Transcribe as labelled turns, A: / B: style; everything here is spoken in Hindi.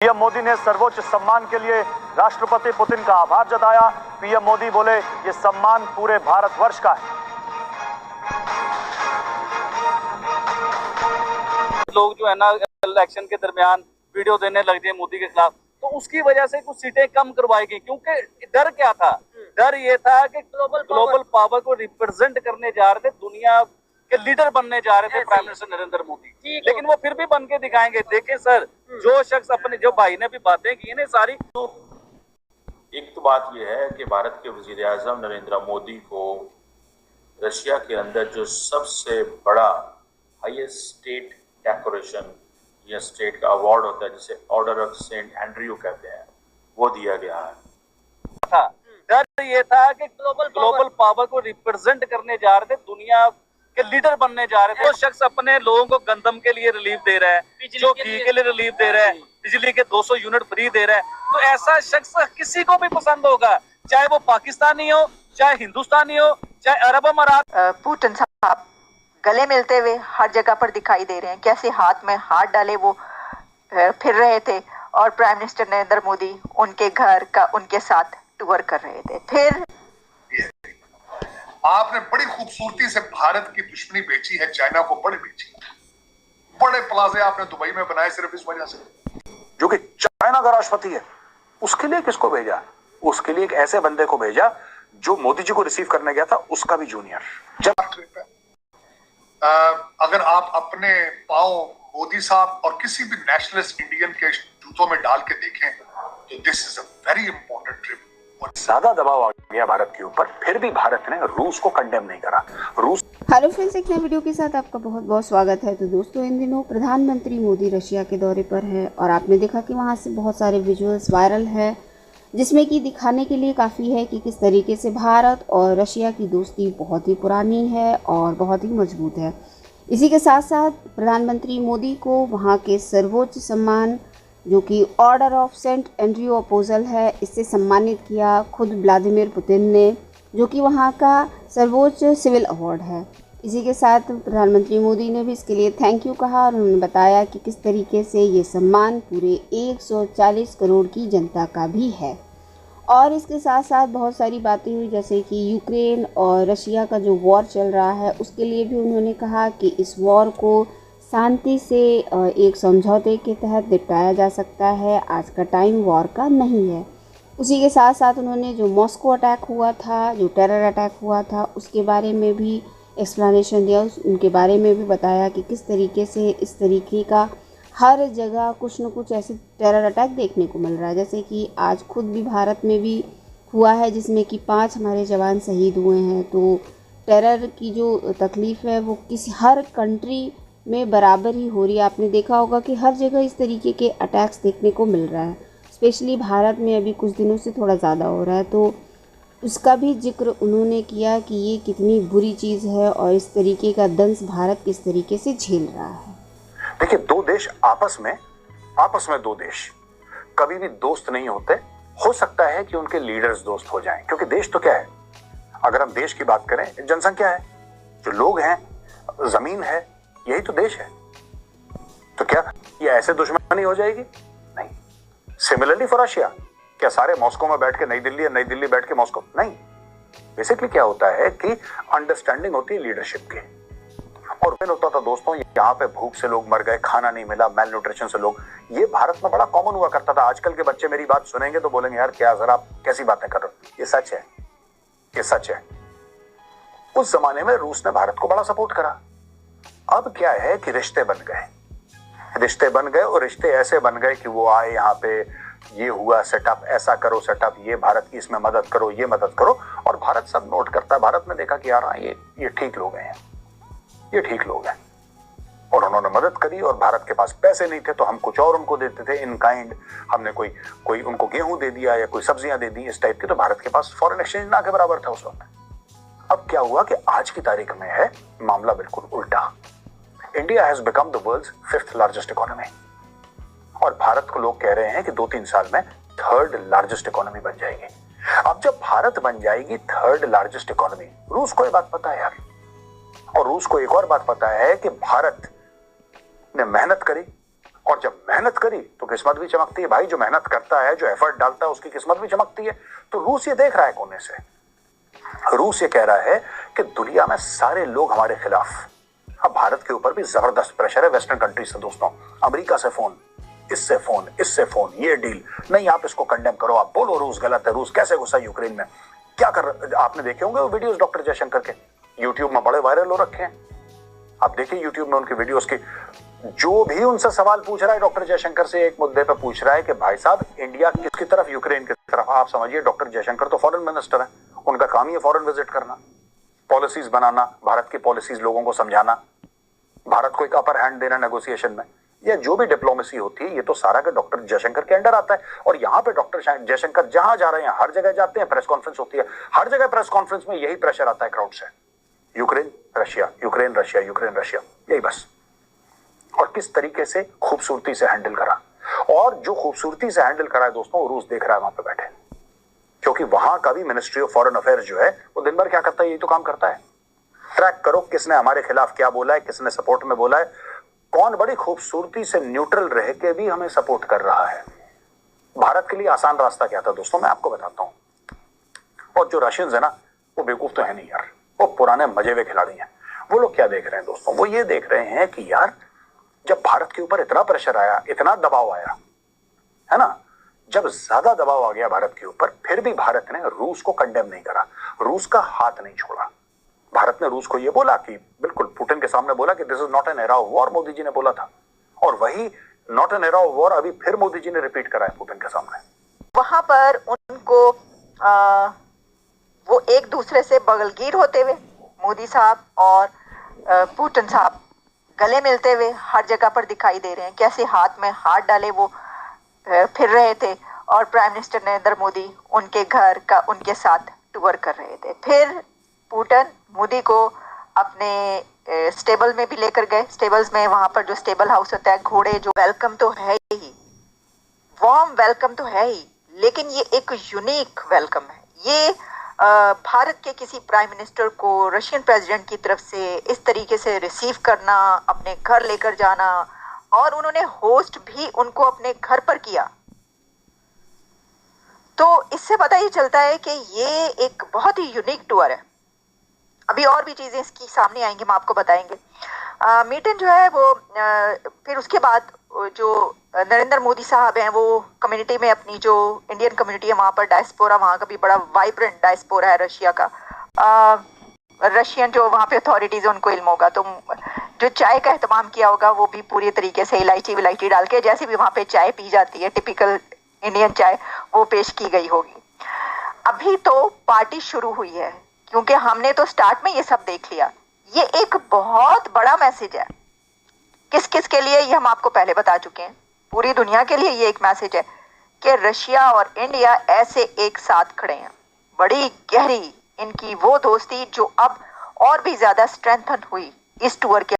A: पीएम मोदी ने सर्वोच्च सम्मान के लिए राष्ट्रपति पुतिन का आभार जताया। पीएम मोदी बोले, ये सम्मान पूरे भारतवर्ष का है।
B: लोग जो है ना इलेक्शन के दरमियान वीडियो देने लग गए मोदी के खिलाफ, तो उसकी वजह से कुछ सीटें कम करवाई गई। क्योंकि डर क्या था? डर ये था कि ग्लोबल पावर को रिप्रेजेंट करने जा रहे थे, दुनिया के लीडर बनने जा रहे थे प्राइम मिनिस्टर नरेंद्र मोदी, लेकिन वो फिर भी बन के दिखाएंगे। देखें सर, जो शख्स अपने, जो भाई ने भी बातें की ना सारी, तो
C: एक तो बात यह है कि भारत के वजीर आजम नरेंद्र मोदी को रशिया के अंदर जो सबसे बड़ा हाईएस्ट स्टेट डेकोरेशन या स्टेट का अवार्ड होता है, जिसे ऑर्डर ऑफ सेंट एंड्रयू कहते हैं, वो दिया गया है।
B: डर ये था कि ग्लोबल पावर को रिप्रेजेंट करने जा रहे थे, दुनिया के लीडर बनने जा रहे थे। वो शख्स अपने लोगों को गंदम के लिए रिलीफ दे रहा है, जो घी के लिए रिलीफ दे रहा है, बिजली के 200 यूनिट फ्री दे रहा है, तो ऐसा शख्स किसी को भी पसंद होगा, चाहे वो पाकिस्तानी हो, चाहे हिंदुस्तानी हो, चाहे अरब अमारात।
D: पुतिन साहब गले मिलते हुए हर जगह पर दिखाई दे रहे हैं, कैसे हाथ में हाथ डाले वो फिर रहे थे, और प्राइम मिनिस्टर नरेंद्र मोदी उनके घर का उनके साथ टूर कर रहे थे। फिर
E: आपने बड़ी खूबसूरती से भारत की दुश्मनी बेची है, चाइना को बड़ी बेची। बड़े प्लाजे आपने दुबई में बनाए सिर्फ इस वजह से।
F: जो कि चाइना का राष्ट्रपति है, उसके लिए किसको भेजा? उसके लिए एक ऐसे बंदे को भेजा जो मोदी जी को रिसीव करने गया था, उसका भी जूनियर। जब
E: अगर आप अपने पांव मोदी साहब और किसी भी नेशनलिस्ट इंडियन के जूतों में डाल के देखें तो this is a very important trip.
F: ज्यादा दबाव आ गया भारत के ऊपर, फिर भी भारत ने रूस को कंडेम नहीं करा। रूस
G: हेलो फ्रेंड्स, एक नए वीडियो के साथ आपका बहुत बहुत स्वागत है। तो दोस्तों, इन दिनों प्रधानमंत्री मोदी रशिया के दौरे पर है और आपने देखा कि वहां से बहुत सारे विजुअल्स वायरल है, जिसमें कि दिखाने के लिए काफ़ी है कि किस तरीके से भारत और रशिया की दोस्ती बहुत ही पुरानी है और बहुत ही मजबूत है। इसी के साथ साथ प्रधानमंत्री मोदी को वहाँ के सर्वोच्च सम्मान, जो कि order of saint Andrew apostle है, इससे सम्मानित किया खुद व्लादिमीर पुतिन ने, जो कि वहाँ का सर्वोच्च सिविल अवार्ड है। इसी के साथ प्रधानमंत्री मोदी ने भी इसके लिए थैंक यू कहा और उन्होंने बताया कि किस तरीके से ये सम्मान पूरे 140 करोड़ की जनता का भी है। और इसके साथ साथ बहुत सारी बातें हुई, जैसे कि यूक्रेन और रशिया का जो वॉर चल रहा है, उसके लिए भी उन्होंने कहा कि इस वॉर को शांति से एक समझौते के तहत निपटाया जा सकता है। आज का टाइम वॉर का नहीं है। उसी के साथ साथ उन्होंने जो मॉस्को अटैक हुआ था, जो टेरर अटैक हुआ था, उसके बारे में भी एक्सप्लेनेशन दिया, उनके बारे में भी बताया कि किस तरीके से इस तरीके का हर जगह कुछ न कुछ ऐसे टेरर अटैक देखने को मिल रहा है। जैसे कि आज खुद भी भारत में भी हुआ है, जिसमें कि 5 हमारे जवान शहीद हुए हैं। तो टेरर की जो तकलीफ़ है वो किसी हर कंट्री में बराबर ही हो रही है। आपने देखा होगा कि हर जगह इस तरीके के अटैक्स देखने को मिल रहा है, स्पेशली भारत में अभी कुछ दिनों से थोड़ा ज़्यादा हो रहा है। तो उसका भी जिक्र उन्होंने किया कि ये कितनी बुरी चीज़ है और इस तरीके का दंश भारत किस तरीके से झेल रहा है।
F: देखिए, दो देश आपस में दो देश कभी भी दोस्त नहीं होते। हो सकता है कि उनके लीडर्स दोस्त हो जाएं, क्योंकि देश तो क्या है, अगर हम देश की बात करें, जनसंख्या है, जो लोग हैं, जमीन है, यही तो देश है। तो क्या ये ऐसे दुश्मनी हो जाएगी? नहीं। सिमिलरली फॉर रशिया, क्या सारे मॉस्को में बैठ के नई दिल्ली, नई दिल्ली बैठ के मॉस्को? नहीं। बेसिकली क्या होता है कि अंडरस्टैंडिंग होती है लीडरशिप की। और फिर होता था दोस्तों, यहाँ पे भूख से लोग मर गए, खाना नहीं मिला, मेल न्यूट्रिशन से लोग, ये भारत में बड़ा कॉमन हुआ करता था। आजकल के बच्चे मेरी बात सुनेंगे तो बोलेंगे, यार क्या जरा आप कैसी बातें कर रहे हो? ये सच है, ये सच है। उस जमाने में रूस ने भारत को बड़ा सपोर्ट करा। अब क्या है कि रिश्ते बन गए और रिश्ते ऐसे बन गए कि वो आए यहाँ पे, ये हुआ सेटअप, ऐसा करो सेटअप, ये भारत की इसमें मदद करो, ये मदद करो, और भारत सब नोट करता है। भारत ने देखा कि यार ये ठीक लोग हैं, ये ठीक लोग हैं, और उन्होंने मदद करी। और भारत के पास पैसे नहीं थे तो हम कुछ और उनको देते थे इन काइंड। हमने कोई उनको गेहूं दे दिया या कोई सब्जियां दे दी, इस टाइप की। तो भारत के पास फॉरेन एक्सचेंज ना के बराबर था उस वक्त। अब क्या हुआ कि आज की तारीख में है मामला बिल्कुल उल्टा। India has become the world's 5th largest economy, और भारत को लोग कह रहे हैं कि 2-3 साल में 3rd लार्जेस्ट इकोनॉमी बन जाएगी। अब जब भारत बन जाएगी 3rd लार्जेस्ट इकोनॉमी, रूस को ये बात पता है यार, और रूस को एक और बात पता है कि भारत ने मेहनत करी और जब मेहनत करी तो किस्मत भी चमकती है भाई। जो मेहनत करता है, जो एफर्ट डालता है, उसकी किस्मत भी चमकती है। तो रूस ये देख रहा है कोने से। रूस ये कह रहा है कि दुनिया में सारे लोग हमारे खिलाफ। अब भारत के ऊपर भी जबरदस्त प्रेशर है वेस्टर्न कंट्री से दोस्तों। अमेरिका से फोन, इससे फोन, इससे फोन, ये डील नहीं, आप इसको कंडेम करो, आप बोलो रूस गलत है, रूस कैसे घुसा यूक्रेन में, क्या कर। आपने देखे होंगे वो वीडियोस डॉक्टर जयशंकर के, यूट्यूब में बड़े वायरल हो रखे हैं। आप देखिए यूट्यूब में उनके वीडियोस की। जो भी उनसे सवाल पूछ रहा है डॉक्टर जयशंकर से, एक मुद्दे पर पूछ रहा है कि भाई साहब इंडिया किसकी तरफ, यूक्रेन की तरफ। आप समझिए डॉक्टर जयशंकर तो फॉरेन मिनिस्टर है, उनका काम ही है फॉरेन विजिट करना, पॉलिसीज बनाना, भारत की पॉलिसीज लोगों को समझाना, भारत को एक अपर हैंड देना नेगोशिएशन में, या जो भी डिप्लोमेसी होती है, ये तो सारा का डॉक्टर जयशंकर के अंडर आता है। और यहाँ पे डॉक्टर जयशंकर जहां जा रहे हैं, हर जगह जाते हैं, प्रेस कॉन्फ्रेंस होती है, हर जगह प्रेस कॉन्फ्रेंस में यही प्रेशर आता है क्राउड से, Ukraine Russia, Ukraine Russia, Ukraine Russia, यही बस। और किस तरीके से खूबसूरती से हैंडल करा, और जो खूबसूरती से हैंडल करा है दोस्तों, रूस देख रहा है वहां पे बैठे, क्योंकि वहां का भी मिनिस्ट्री ऑफ फॉरेन अफेयर्स जो है वो दिन भर क्या करता है, यही तो काम करता है। ट्रैक करो किसने हमारे खिलाफ क्या बोला है, किसने सपोर्ट में बोला है, कौन बड़ी खूबसूरती से न्यूट्रल रह के भी हमें सपोर्ट कर रहा है। भारत के लिए आसान रास्ता क्या था दोस्तों, मैं आपको बताता हूं। और जो रशियंस है ना, वो बेवकूफ तो है नहीं यार, वो पुराने मजे हुए खिलाड़ी हैं। वो लोग क्या देख रहे हैं दोस्तों, वो ये देख रहे हैं कि यार जब भारत के ऊपर इतना प्रेशर आया, इतना दबाव आया है ना, जब ज्यादा दबाव आ गया भारत के ऊपर, फिर भी भारत ने रूस को कंडेम नहीं करा, रूस का हाथ नहीं छोड़ा। भारत ने रूस को यह बोला कि बिल्कुल पुतिन के सामने बोला कि this is not an era of war, Modi ji ने बोला था, और वही not an era of war अभी फिर मोदी जी ने रिपीट करा है पुतिन के सामने।
D: वहां पर उनको वो एक दूसरे से बगलगीर होते हुए, मोदी साहब और पुतिन साहब गले मिलते हुए हर जगह पर दिखाई दे रहे हैं। कैसे हाथ में हाथ डाले वो फिर रहे थे, और प्राइम मिनिस्टर नरेंद्र मोदी उनके घर का उनके साथ टूर कर रहे थे। फिर पुतिन मोदी को अपने स्टेबल में भी लेकर गए। स्टेबल्स में, वहां पर जो स्टेबल हाउस होता है, घोड़े जो, वेलकम तो है ही, वार्म वेलकम तो है ही, लेकिन ये एक यूनिक वेलकम है। ये भारत के किसी प्राइम मिनिस्टर को रशियन प्रेसिडेंट की तरफ से इस तरीके से रिसीव करना, अपने घर लेकर जाना, और उन्होंने होस्ट भी उनको अपने घर पर किया, तो इससे पता ही चलता है कि ये एक बहुत ही यूनिक टूर है। अभी और भी चीज़ें इसकी सामने आएंगी, हम आपको बताएंगे। मीटिंग जो है वो फिर उसके बाद जो नरेंद्र मोदी साहब हैं, वो कम्युनिटी में, अपनी जो इंडियन कम्युनिटी है वहाँ पर, डायस्पोरा, वहाँ का भी बड़ा वाइब्रेंट डायस्पोरा है रशिया का। रशियन जो वहाँ पे अथॉरिटीज़ है उनको इल्म होगा, तो जो चाय का एहतमाम किया होगा वो भी पूरी तरीके से इलायची विलायची डाल के, जैसे भी वहाँ पे चाय पी जाती है टिपिकल इंडियन चाय, वो पेश की गई होगी। अभी तो पार्टी शुरू हुई है, क्योंकि हमने तो स्टार्ट में ये सब देख लिया। ये एक बहुत बड़ा मैसेज है, किस किस के लिए ये हम आपको पहले बता चुके हैं। पूरी दुनिया के लिए ये एक मैसेज है कि रशिया और इंडिया ऐसे एक साथ खड़े हैं। बड़ी गहरी इनकी वो दोस्ती जो अब और भी ज्यादा स्ट्रेंथन हुई इस टूर के